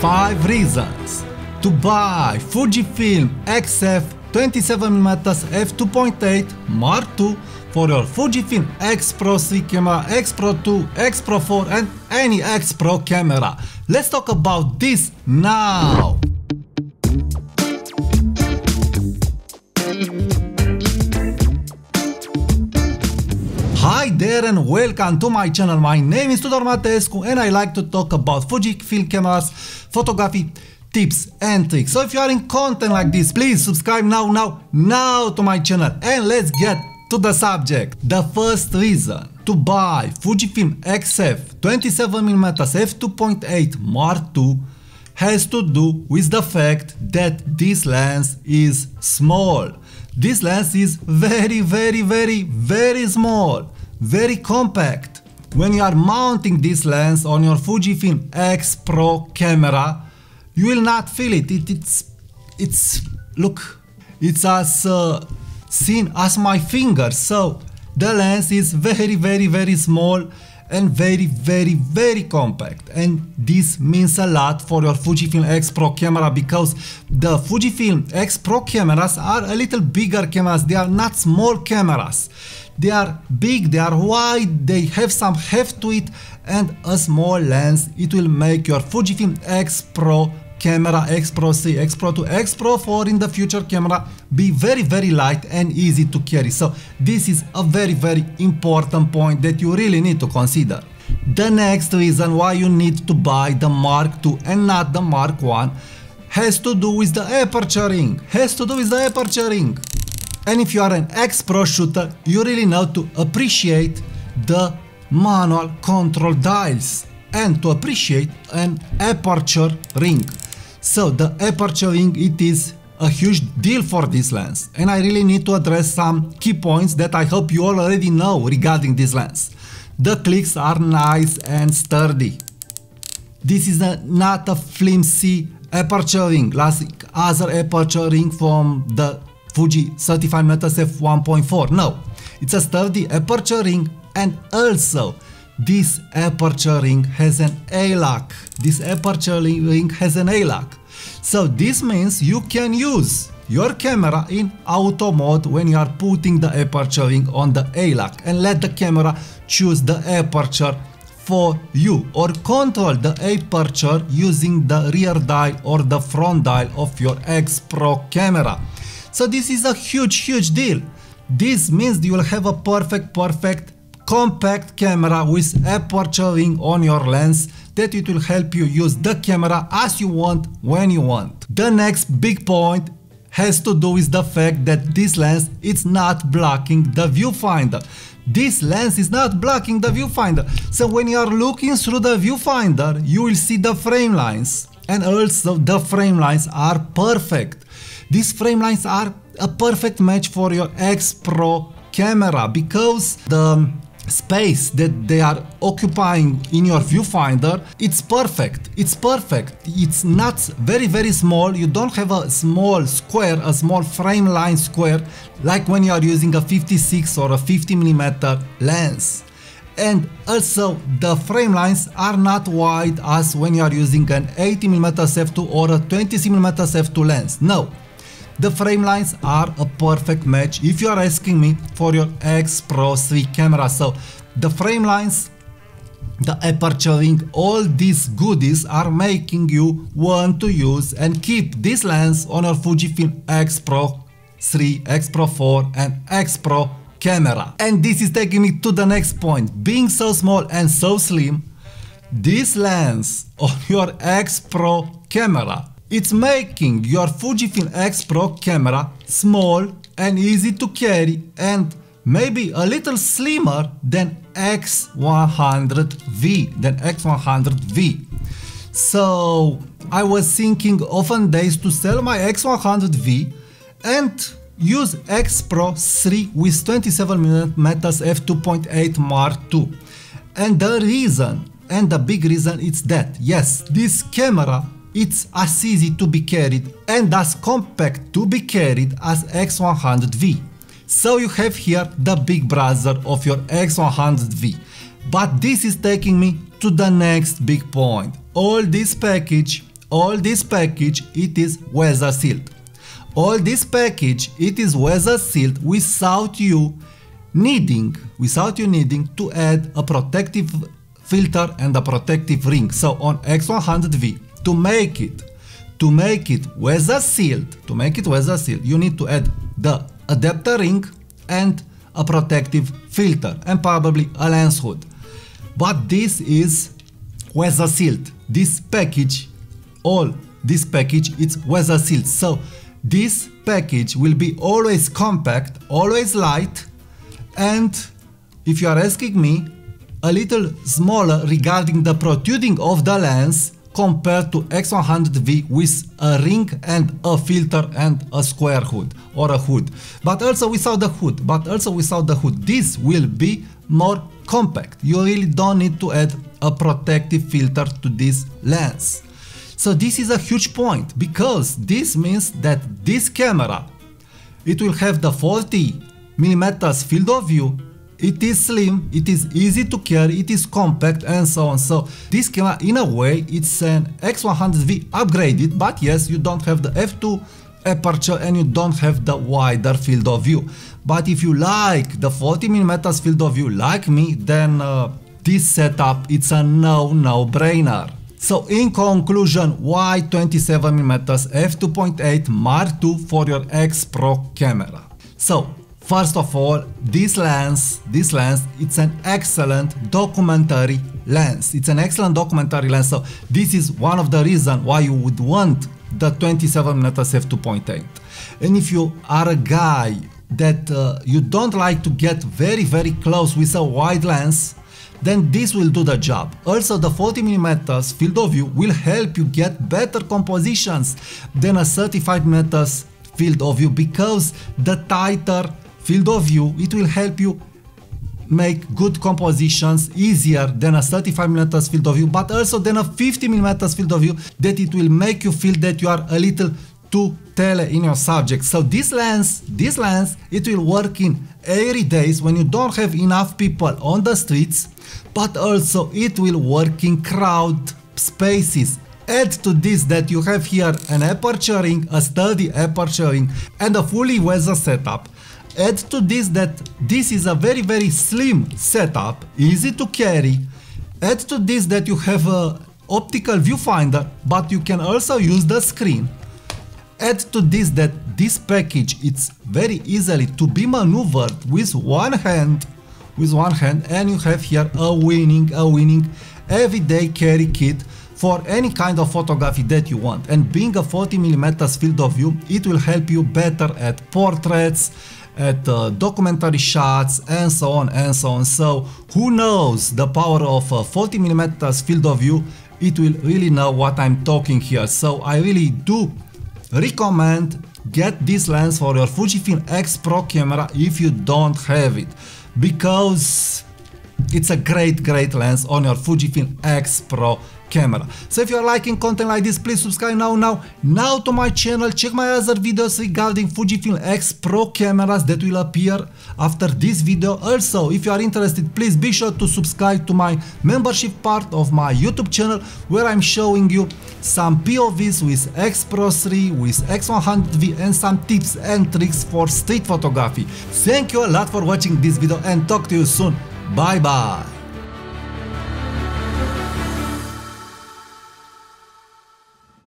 5 reasons to buy Fujifilm XF 27mm f2.8 Mark II for your Fujifilm X-PRO3 camera, X-PRO2, X-PRO4 and any X-PRO camera. Let's talk about this now! Hi there and welcome to my channel. My name is Tudor Matescu and I like to talk about Fujifilm cameras, photography, tips and tricks. So if you are in content like this, please subscribe now to my channel and let's get to the subject. The first reason to buy Fujifilm XF 27mm f2.8 Mark II has to do with the fact that this lens is small. This lens is very small, very compact. When you are mounting this lens on your Fujifilm X-PRO camera, you will not feel it. It's as thin as my finger. So the lens is very small and very compact, and this means a lot for your Fujifilm X-PRO camera because the Fujifilm X-PRO cameras are a little bigger cameras. They are not small cameras. They are big, they are wide, they have some heft to it, and a small lens, it will make your Fujifilm X-PRO camera, X-PRO3, X-PRO2, X-PRO4 in the future camera be very light and easy to carry. So this is a very important point that you really need to consider. The next reason why you need to buy the Mark II and not the Mark I has to do with the aperture ring. And if you are an X-PRO shooter, you really know to appreciate the manual control dials and to appreciate an aperture ring. So the aperture ring, it is a huge deal for this lens, and I really need to address some key points that I hope you already know regarding this lens. The clicks are nice and sturdy. This is not a flimsy aperture ring like other aperture ring from the Fuji 35mm f1.4. No, it's a sturdy aperture ring, and also this aperture ring has an A-lock. So this means you can use your camera in auto mode when you are putting the aperture ring on the A-lock and let the camera choose the aperture for you, or control the aperture using the rear dial or the front dial of your X-PRO camera. So this is a huge deal. This means you will have a perfect compact camera with aperture ring on your lens that it will help you use the camera as you want, when you want. The next big point has to do with the fact that this lens is not blocking the viewfinder. This lens is not blocking the viewfinder. So when you are looking through the viewfinder, you will see the frame lines, and also the frame lines are perfect. These frame lines are a perfect match for your X-PRO camera because the space that they are occupying in your viewfinder, it's perfect. It's not very small. You don't have a small square, a small frame line square like when you are using a 56 or a 50mm lens. And also the frame lines are not wide as when you are using an 80mm f2 or a 20mm f2 lens. No, the frame lines are a perfect match if you are asking me for your X-PRO3 camera. So the frame lines, the aperture ring, all these goodies are making you want to use and keep this lens on your Fujifilm X-PRO3, X-PRO4 and X-PRO camera. And this is taking me to the next point. Being so small and so slim, this lens on your X-PRO camera, it's making your Fujifilm X-PRO camera small and easy to carry and maybe a little slimmer than X-100V. So I was thinking often days to sell my X-100V and use X-PRO3 with 27mm f2.8 Mark II. And the reason, and the big reason, is that yes, this camera, it's as easy to be carried and as compact to be carried as X-100V. So you have here the big brother of your X-100V. But this is taking me to the next big point. All this package all this package, it is weather sealed. All this package, it is weather sealed without you needing to add a protective filter and a protective ring. So on X100V, to make it weather sealed, you need to add the adapter ring and a protective filter and probably a lens hood. But this is weather sealed. This package, it's weather sealed. So this package will be always compact, always light, and if you are asking me, a little smaller regarding the protruding of the lens compared to X100V with a ring and a filter and a square hood or a hood, but also without the hood. This will be more compact. You really don't need to add a protective filter to this lens. So this is a huge point, because this means that this camera, it will have the 40mm field of view. It is slim, it is easy to carry, it is compact, and so on. So this camera, in a way, it's an X100V upgraded, but yes, you don't have the f2 aperture and you don't have the wider field of view. But if you like the 40mm field of view like me, then this setup, it's a no-brainer. So in conclusion, why 27mm f2.8 Mark II for your X-PRO camera? So first of all, this lens, it's an excellent documentary lens. So this is one of the reasons why you would want the 27mm f2.8. And if you are a guy that you don't like to get very close with a wide lens, then this will do the job. Also, the 40mm field of view will help you get better compositions than a 35mm field of view, because the tighter field of view, it will help you make good compositions easier than a 35mm field of view, but also than a 50mm field of view, that it will make you feel that you are a little too tele in your subject. So this lens, it will work in airy days when you don't have enough people on the streets, but also it will work in crowd spaces. Add to this that you have here an aperture ring, a sturdy aperture ring, and a fully weather setup. Add to this that this is a very slim setup, easy to carry. Add to this that you have a optical viewfinder, but you can also use the screen. Add to this that this package, it's very easily to be maneuvered with one hand, and you have here a winning everyday carry kit for any kind of photography that you want. And being a 40mm field of view, it will help you better at portraits, at documentary shots, and so on. So who knows the power of a 40mm field of view, it will really know what I'm talking here. So I really do recommend get this lens for your Fujifilm X-PRO camera if you don't have it, because it's a great lens on your Fujifilm X-PRO camera. So if you are liking content like this, please subscribe now to my channel. Check my other videos regarding Fujifilm X-PRO cameras that will appear after this video. Also, if you are interested, please be sure to subscribe to my membership part of my YouTube channel, where I'm showing you some POVs with X-PRO3, with X100V, and some tips and tricks for street photography. Thank you a lot for watching this video, and talk to you soon. Bye bye.